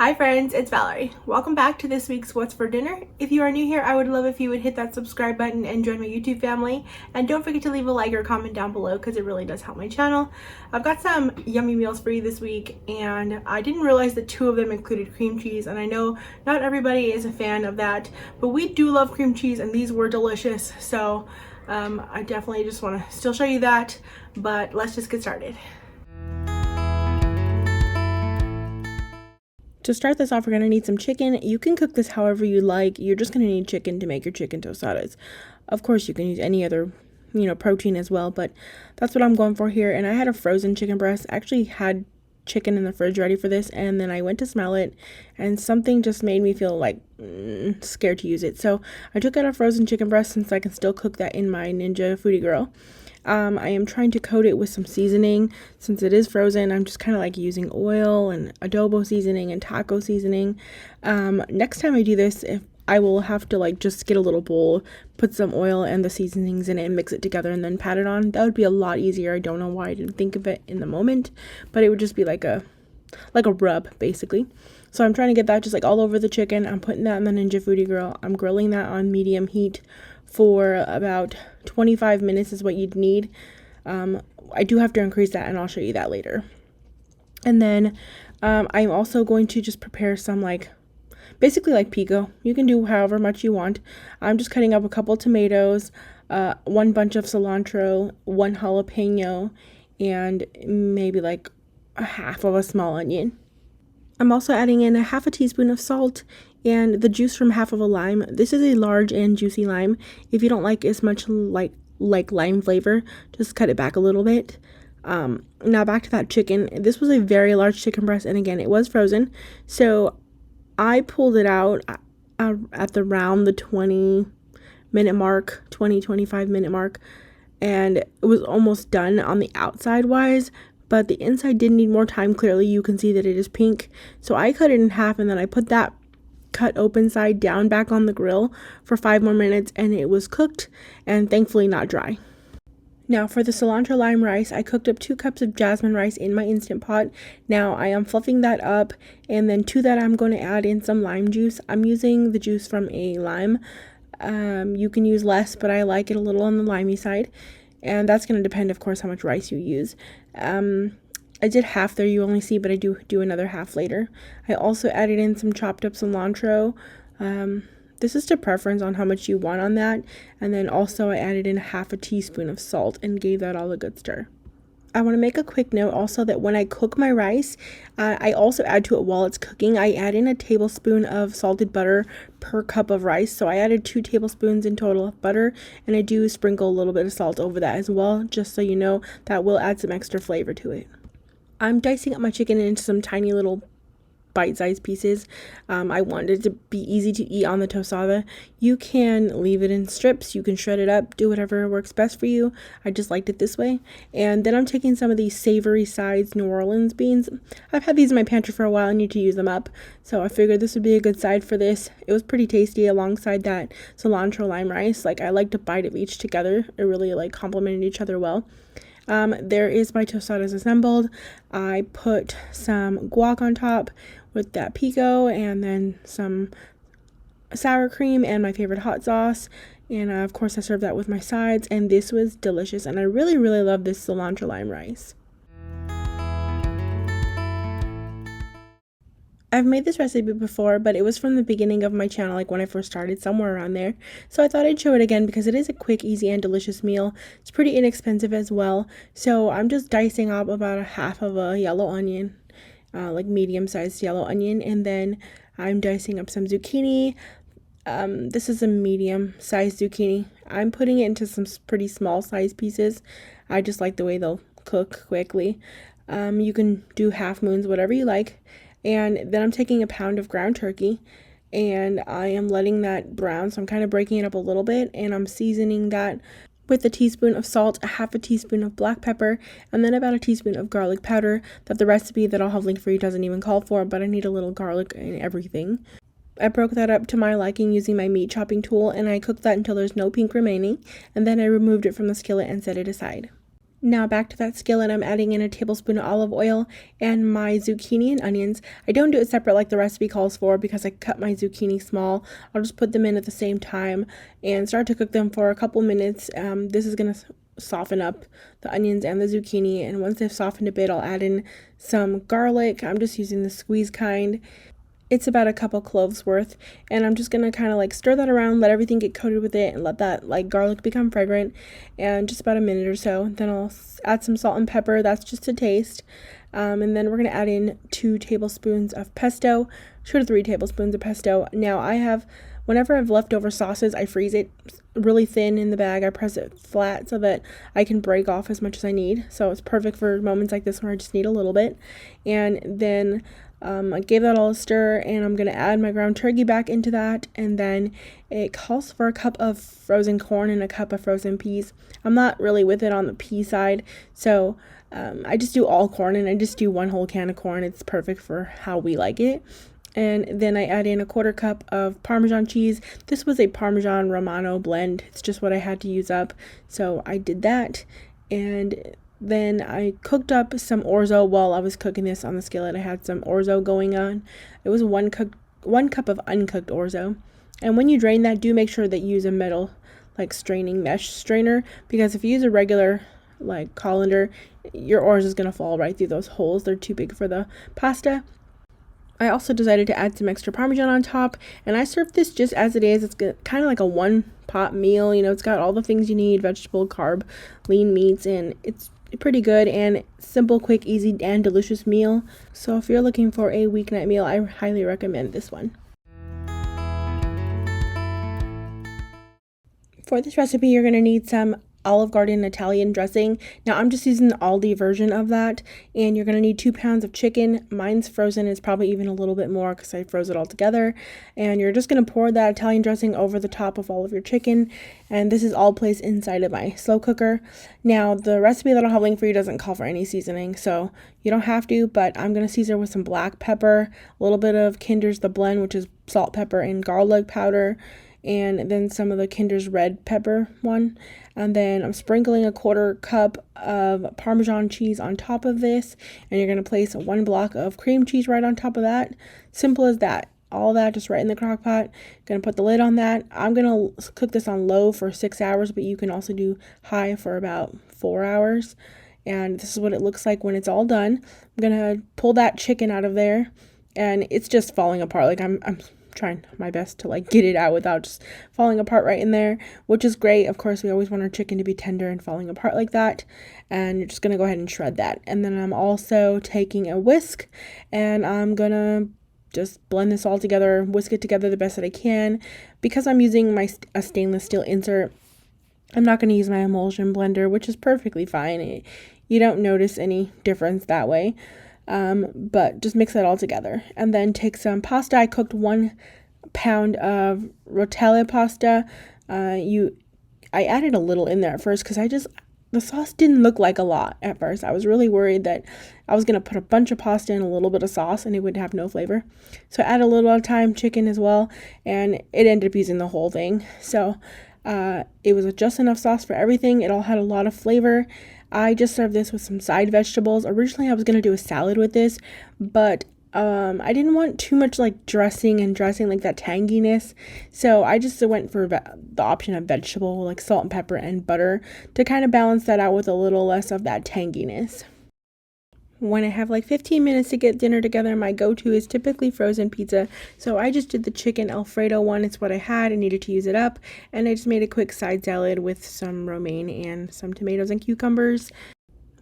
Hi friends, it's Valerie. Welcome back to this week's What's for Dinner. If you are new here, I would love if you would hit that subscribe button and join my YouTube family. And don't forget to leave a like or comment down below because it really does help my channel. I've got some yummy meals for you this week, and I didn't realize that 2 of them included cream cheese, and I know not everybody is a fan of that, but we do love cream cheese and these were delicious. So I definitely just want to still show you that, but let's just get started. To start this off, we're going to need some chicken. You can cook this however you like. You're just going to need chicken to make your chicken tostadas. Of course, you can use any other, protein as well, but that's what I'm going for here. And I had a frozen chicken breast. I actually had chicken in the fridge ready for this, and then I went to smell it, and something just made me feel like scared to use it. So I took out a frozen chicken breast since I can still cook that in my Ninja Foodie Grill. I am trying to coat it with some seasoning. Since it is frozen, I'm just kind of like using oil and adobo seasoning and taco seasoning. Next time I do this, if I will have to just get a little bowl, put some oil and the seasonings in it and mix it together and then pat it on. That would be a lot easier. I don't know why I didn't think of it in the moment, but it would just be like a rub basically. So I'm trying to get that just all over the chicken. I'm putting that in the Ninja Foodie Grill. I'm grilling that on medium heat for about 25 minutes is what you'd need. I do have to increase that, and I'll show you that later. And then I'm also going to just prepare some basically pico. You can do however much you want. I'm just cutting up a couple tomatoes, 1 bunch of cilantro, 1 jalapeno, and maybe a half of a small onion. I'm also adding in a half a teaspoon of salt and the juice from half of a lime. This is a large and juicy lime. If you don't like as much like lime flavor, just cut it back a little bit. Now back to that chicken. This was a very large chicken breast, and again, it was frozen. So I pulled it out at around the 20-minute mark, 25 minute mark, and it was almost done on the outside wise. But the inside did need more time. Clearly, you can see that it is pink. So I cut it in half, and then I put that cut open side down back on the grill for 5 more minutes, and it was cooked and thankfully not dry. Now for the cilantro lime rice, I cooked up 2 cups of jasmine rice in my Instant Pot. Now I am fluffing that up, and then to that I'm going to add in some lime juice. I'm using the juice from a lime. You can use less, but I like it a little on the limey side. And that's going to depend, of course, how much rice you use. I did half there, you only see, but I do another half later. I also added in some chopped up cilantro. This is to preference on how much you want on that. And then also I added in half a teaspoon of salt and gave that all a good stir. I want to make a quick note also that when I cook my rice, I also add to it while it's cooking. I add in a tablespoon of salted butter per cup of rice. So I added 2 tablespoons in total of butter, and I do sprinkle a little bit of salt over that as well, just so you know that will add some extra flavor to it. I'm dicing up my chicken into some tiny little bite-sized pieces. I wanted it to be easy to eat on the tostada. You can leave it in strips, you can shred it up, do whatever works best for you. I just liked it this way. And then I'm taking some of these savory sides New Orleans beans. I've had these in my pantry for a while. I need to use them up, so I figured this would be a good side for this. It was pretty tasty alongside that cilantro lime rice. I like to bite of each together. It really complemented each other well. There is my tostadas assembled. I put some guac on top with that pico, and then some sour cream and my favorite hot sauce. And of course I served that with my sides, and this was delicious, and I really love this cilantro lime rice. I've made this recipe before, but it was from the beginning of my channel, when I first started, somewhere around there. So I thought I'd show it again because it is a quick, easy, and delicious meal. It's pretty inexpensive as well. So I'm just dicing up about a half of a yellow onion, medium-sized yellow onion, and then I'm dicing up some zucchini. This is a medium-sized zucchini. I'm putting it into some pretty small-sized pieces. I just like the way they'll cook quickly. You can do half moons, whatever you like. And then I'm taking a pound of ground turkey, and I am letting that brown. So I'm kind of breaking it up a little bit, and I'm seasoning that with a teaspoon of salt, a half a teaspoon of black pepper, and then about a teaspoon of garlic powder that the recipe that I'll have linked for you doesn't even call for, but I need a little garlic in everything. I broke that up to my liking using my meat chopping tool, and I cooked that until there's no pink remaining, and then I removed it from the skillet and set it aside. Now back to that skillet, I'm adding in a tablespoon of olive oil and my zucchini and onions. I don't do it separate like the recipe calls for because I cut my zucchini small. I'll just put them in at the same time and start to cook them for a couple minutes. This is going to soften up the onions and the zucchini, and once they've softened a bit, I'll add in some garlic. I'm just using the squeeze kind. It's about a couple cloves worth, and I'm just gonna kind of like stir that around, let everything get coated with it, and let that like garlic become fragrant, and just about a minute or so. Then I'll add some salt and pepper. That's just to taste. And then we're gonna add in 2 tablespoons of pesto, 2 to 3 tablespoons of pesto. Now whenever I have leftover sauces, I freeze it really thin in the bag. I press it flat so that I can break off as much as I need. So it's perfect for moments like this where I just need a little bit. And then I gave that all a stir, and I'm going to add my ground turkey back into that, and then it calls for a cup of frozen corn and a cup of frozen peas. I'm not really with it on the pea side, so I just do all corn, and I just do 1 whole can of corn. It's perfect for how we like it. And then I add in a 1/4 cup of Parmesan cheese. This was a Parmesan Romano blend. It's just what I had to use up, so I did that. And then I cooked up some orzo while I was cooking this on the skillet. I had some orzo going on. It was 1 cup of uncooked orzo. And when you drain that, do make sure that you use a metal like straining mesh strainer, because if you use a regular like colander, your orzo is going to fall right through those holes. They're too big for the pasta. I also decided to add some extra Parmesan on top, and I served this just as it is. It's kind of like a 1-pot meal. It's got all the things you need: vegetable, carb, lean meats, and it's pretty good and simple, quick, easy, and delicious meal. So if you're looking for a weeknight meal, I highly recommend this one. For this recipe, you're going to need some Olive Garden Italian dressing. Now I'm just using the Aldi version of that, and you're going to need 2 pounds of chicken. Mine's frozen. It's probably even a little bit more because I froze it all together. And you're just going to pour that Italian dressing over the top of all of your chicken, and this is all placed inside of my slow cooker. Now the recipe that I'll have linked for you doesn't call for any seasoning, so you don't have to, but I'm going to season with some black pepper, a little bit of Kinder's The Blend, which is salt, pepper, and garlic powder, and then some of the Kinder's red pepper one. And then I'm sprinkling a 1/4 cup of Parmesan cheese on top of this, and you're going to place 1 block of cream cheese right on top of that. Simple as that. All that just right in the crock pot. Going to put the lid on that. I'm going to cook this on low for 6 hours, but you can also do high for about 4 hours. And this is what it looks like when it's all done. I'm going to pull that chicken out of there, and it's just falling apart. Like I'm trying my best to like get it out without just falling apart right in there, which is great. Of course, we always want our chicken to be tender and falling apart like that. And you're just going to go ahead and shred that. And then I'm also taking a whisk, and I'm going to just blend this all together, whisk it together the best that I can. Because I'm using a stainless steel insert, I'm not going to use my emulsion blender, which is perfectly fine. You don't notice any difference that way. But just mix that all together, and then take some pasta. I cooked 1 pound of rotelle pasta. I added a little in there at first because the sauce didn't look like a lot at first. I was really worried that I was going to put a bunch of pasta in a little bit of sauce and it would have no flavor. So I added a little at a time, chicken as well, and it ended up using the whole thing. So it was just enough sauce for everything. It all had a lot of flavor. I just served this with some side vegetables. Originally, I was going to do a salad with this, but I didn't want too much like dressing, like that tanginess. So I just went for the option of vegetable, like salt and pepper and butter, to kind of balance that out with a little less of that tanginess. When I have like 15 minutes to get dinner together, my go-to is typically frozen pizza. So I just did the chicken Alfredo one. It's what I had. I needed to use it up. And I just made a quick side salad with some romaine and some tomatoes and cucumbers.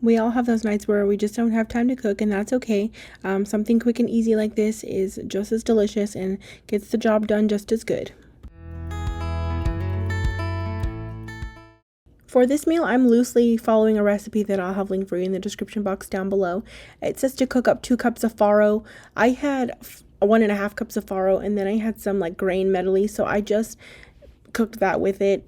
We all have those nights where we just don't have time to cook, and that's okay. Something quick and easy like this is just as delicious and gets the job done just as good. For this meal, I'm loosely following a recipe that I'll have linked for you in the description box down below. It says to cook up 2 cups of farro. I had 1.5 cups of farro, and then I had some like grain medley, so I just cooked that with it,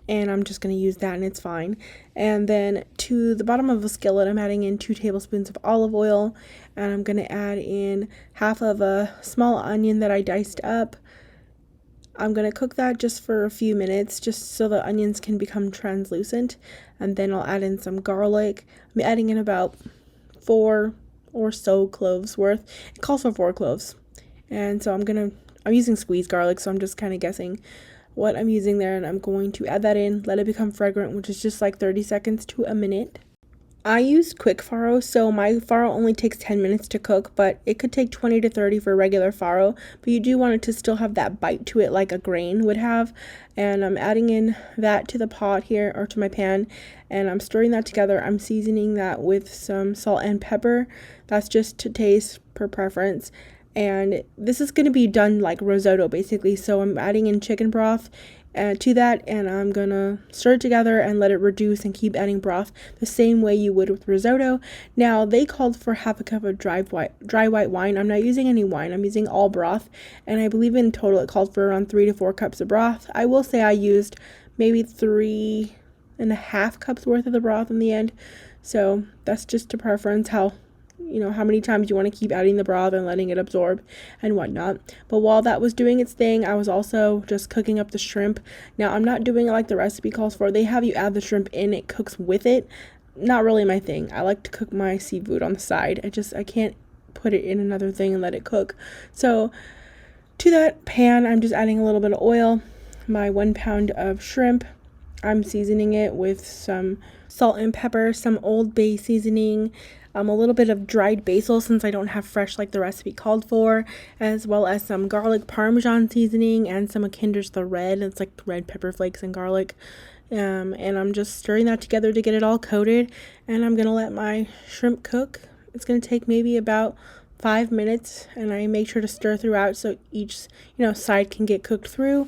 and I'm just going to use that, and it's fine. And then to the bottom of a skillet, I'm adding in 2 tablespoons of olive oil, and I'm going to add in half of a small onion that I diced up. I'm going to cook that just for a few minutes, just so the onions can become translucent. And then I'll add in some garlic. I'm adding in about 4 or so cloves worth. It calls for 4 cloves. And so I'm using squeezed garlic, so I'm just kind of guessing what I'm using there. And I'm going to add that in, let it become fragrant, which is just like 30 seconds to a minute. I use quick farro, so my farro only takes 10 minutes to cook, but it could take 20 to 30 for regular farro. But you do want it to still have that bite to it like a grain would have. And I'm adding in that to the pot here, or to my pan, and I'm stirring that together. I'm seasoning that with some salt and pepper. That's just to taste, per preference. And this is going to be done like risotto basically, so I'm adding in chicken broth to that, and I'm gonna stir it together and let it reduce and keep adding broth the same way you would with risotto. Now, they called for half a cup of dry white wine. I'm not using any wine, I'm using all broth, and I believe in total it called for around 3 to 4 cups of broth. I will say I used maybe 3.5 cups worth of the broth in the end, so that's just to preference how many times you want to keep adding the broth and letting it absorb and whatnot. But while that was doing its thing, I was also just cooking up the shrimp. Now, I'm not doing it like the recipe calls for. They have you add the shrimp in, it cooks with it. Not really my thing. I like to cook my seafood on the side. I can't put it in another thing and let it cook. So to that pan, I'm just adding a little bit of oil, my 1 pound of shrimp. I'm seasoning it with some salt and pepper, some Old Bay seasoning, a little bit of dried basil since I don't have fresh like the recipe called for, as well as some garlic parmesan seasoning and some of Kinder's the red. It's like red pepper flakes and garlic. And I'm just stirring that together to get it all coated, and I'm gonna let my shrimp cook. It's gonna take maybe about 5 minutes, and I make sure to stir throughout so each side can get cooked through.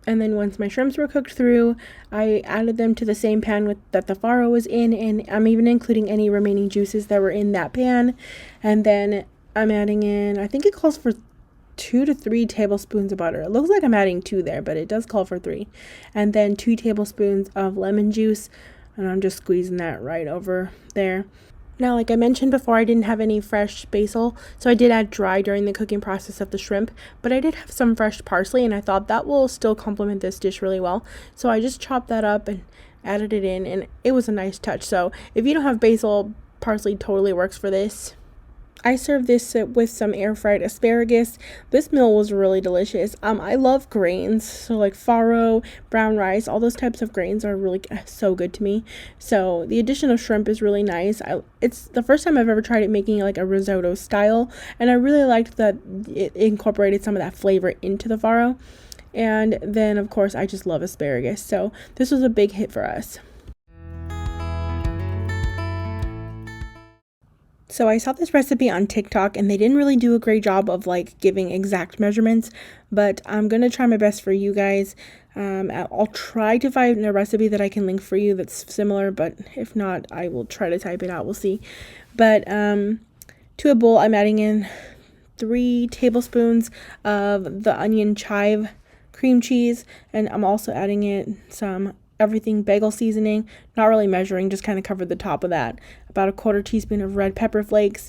And then once my shrimps were cooked through, I added them to the same pan that the farro was in, and I'm even including any remaining juices that were in that pan. And then I'm adding in, I think it calls for 2 to 3 tablespoons of butter. It looks like I'm adding 2 there, but it does call for 3. And then 2 tablespoons of lemon juice, and I'm just squeezing that right over there. Now, like I mentioned before, I didn't have any fresh basil, so I did add dry during the cooking process of the shrimp, but I did have some fresh parsley, and I thought that will still complement this dish really well. So I just chopped that up and added it in, and it was a nice touch. So if you don't have basil, parsley totally works for this. I served this with some air fried asparagus. This meal was really delicious. I love grains, so like farro, brown rice, all those types of grains are really so good to me. So the addition of shrimp is really nice. It's the first time I've ever tried it making like a risotto style, and I really liked that it incorporated some of that flavor into the farro. And then of course I just love asparagus, so this was a big hit for us. So I saw this recipe on TikTok, and they didn't really do a great job of like giving exact measurements, but I'm going to try my best for you guys. I'll try to find a recipe that I can link for you that's similar, but if not, I will try to type it out. We'll see. But to a bowl, I'm adding in 3 tablespoons of the onion chive cream cheese, and I'm also adding in some everything bagel seasoning, not really measuring, just kind of covered the top of that, about a 1/4 teaspoon of red pepper flakes,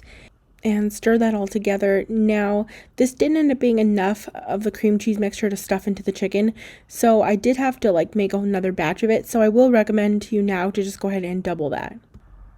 and stir that all together. Now, this didn't end up being enough of the cream cheese mixture to stuff into the chicken, so I did have to like make another batch of it, so I will recommend to you now to just go ahead and double that.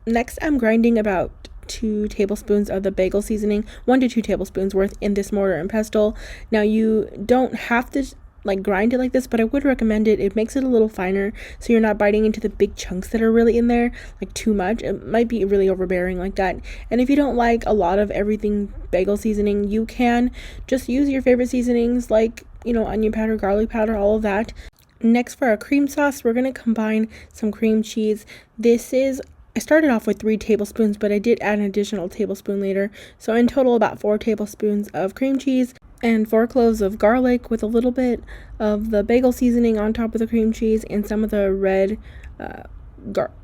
Next, I'm grinding about 2 tablespoons of the bagel seasoning, 1 to 2 tablespoons worth, in this mortar and pestle. Now, you don't have to like grind it like this, but I would recommend it. It makes it a little finer, so you're not biting into the big chunks that are really in there like too much. It might be really overbearing like that. And if you don't like a lot of everything bagel seasoning, you can just use your favorite seasonings like onion powder, garlic powder, all of that. Next, for our cream sauce, we're going to combine some cream cheese. I started off with 3 tablespoons, but I did add an additional tablespoon later, so in total about 4 tablespoons of cream cheese and 4 cloves of garlic, with a little bit of the bagel seasoning on top of the cream cheese and some of the red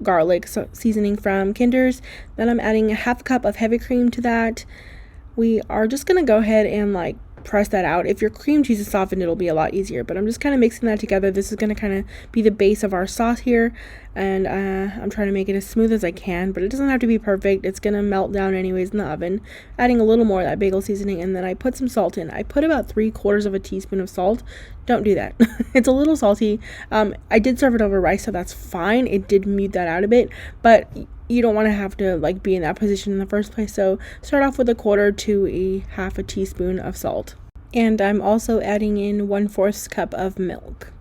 garlic seasoning from Kinder's. Then I'm adding a 1/2 cup of heavy cream to that. We are just going to go ahead and like press that out. If your cream cheese is softened, it'll be a lot easier, but I'm just kind of mixing that together. This is going to kind of be the base of our sauce here, and I'm trying to make it as smooth as I can, but it doesn't have to be perfect. It's going to melt down anyways in the oven. Adding a little more of that bagel seasoning, and then I put some salt in. I put about 3/4 of a teaspoon of salt. Don't do that. It's a little salty. I did serve it over rice, so that's fine. It did mute that out a bit, but you don't want to have to like be in that position in the first place, so start off with 1/4 to 1/2 a teaspoon of salt. And I'm also adding in 1/4 cup of milk.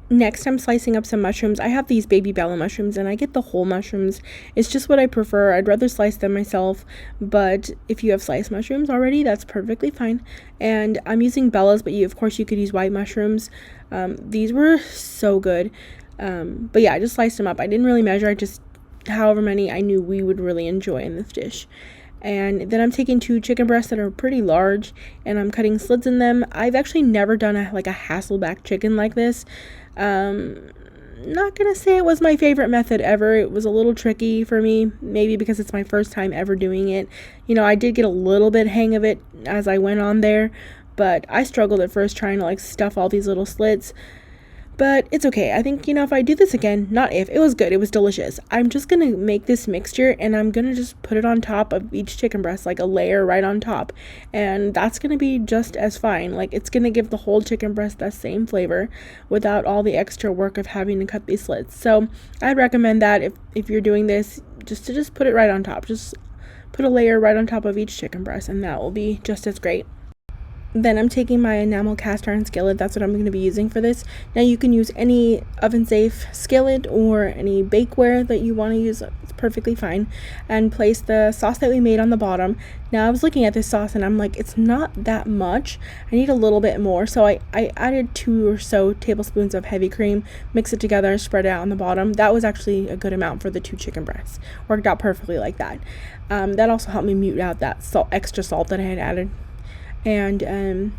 Next, I'm slicing up some mushrooms. I have these baby bella mushrooms, and I get the whole mushrooms. It's just what I prefer. I'd rather slice them myself, but if you have sliced mushrooms already, that's perfectly fine. And I'm using bellas, but of course you could use white mushrooms. These were so good. But yeah, I just sliced them up. I didn't really measure. I just however many I knew we would really enjoy in this dish. And then I'm taking 2 chicken breasts that are pretty large, and I'm cutting slits in them. I've actually never done a Hasselback chicken like this. Not gonna say it was my favorite method ever. It was a little tricky for me, maybe because it's my first time ever doing it. I did get a little bit hang of it as I went on there, but I struggled at first trying to stuff all these little slits. But it's okay. I think, if I do this again, it was good. It was delicious. I'm just going to make this mixture, and I'm going to just put it on top of each chicken breast, like a layer right on top. And that's going to be just as fine. It's going to give the whole chicken breast that same flavor without all the extra work of having to cut these slits. So I'd recommend that if you're doing this, just put it right on top. Just put a layer right on top of each chicken breast, and that will be just as great. Then I'm taking my enamel cast iron skillet. That's what I'm going to be using for this. Now you can use any oven safe skillet or any bakeware that you want to use. It's perfectly fine. And place the sauce that we made on the bottom. Now I was looking at this sauce and I'm like, it's not that much. I need a little bit more. So I added 2 or so tablespoons of heavy cream, mix it together, spread it out on the bottom. That was actually a good amount for the 2 chicken breasts. Worked out perfectly like that. That also helped me mute out that extra salt that I had added. And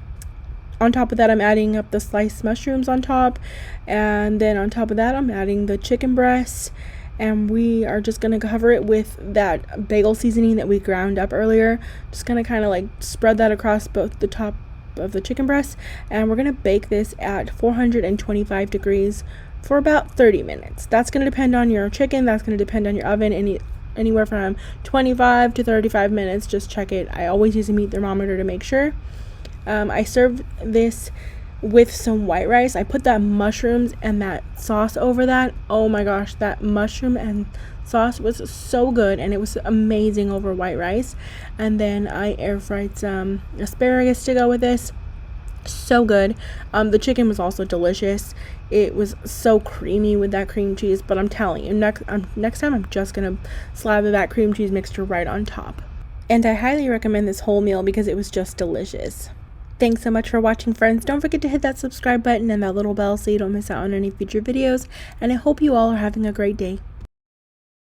on top of that, I'm adding up the sliced mushrooms on top, and then on top of that I'm adding the chicken breasts, and we are just going to cover it with that bagel seasoning that we ground up earlier. Just going to kind of spread that across both the top of the chicken breasts, and we're going to bake this at 425 degrees for about 30 minutes. That's going to depend on your chicken. That's going to depend on your oven. Anywhere from 25 to 35 minutes. Just check it. I always use a meat thermometer to make sure. I served this with some white rice. I put that mushrooms and that sauce over that. Oh my gosh, that mushroom and sauce was so good, and it was amazing over white rice. And then I air fried some asparagus to go with this. So good. The chicken was also delicious. It was so creamy with that cream cheese, but I'm telling you, next time I'm just gonna slather that cream cheese mixture right on top. And I highly recommend this whole meal because it was just delicious. Thanks so much for watching, friends. Don't forget to hit that subscribe button and that little bell so you don't miss out on any future videos, and I hope you all are having a great day.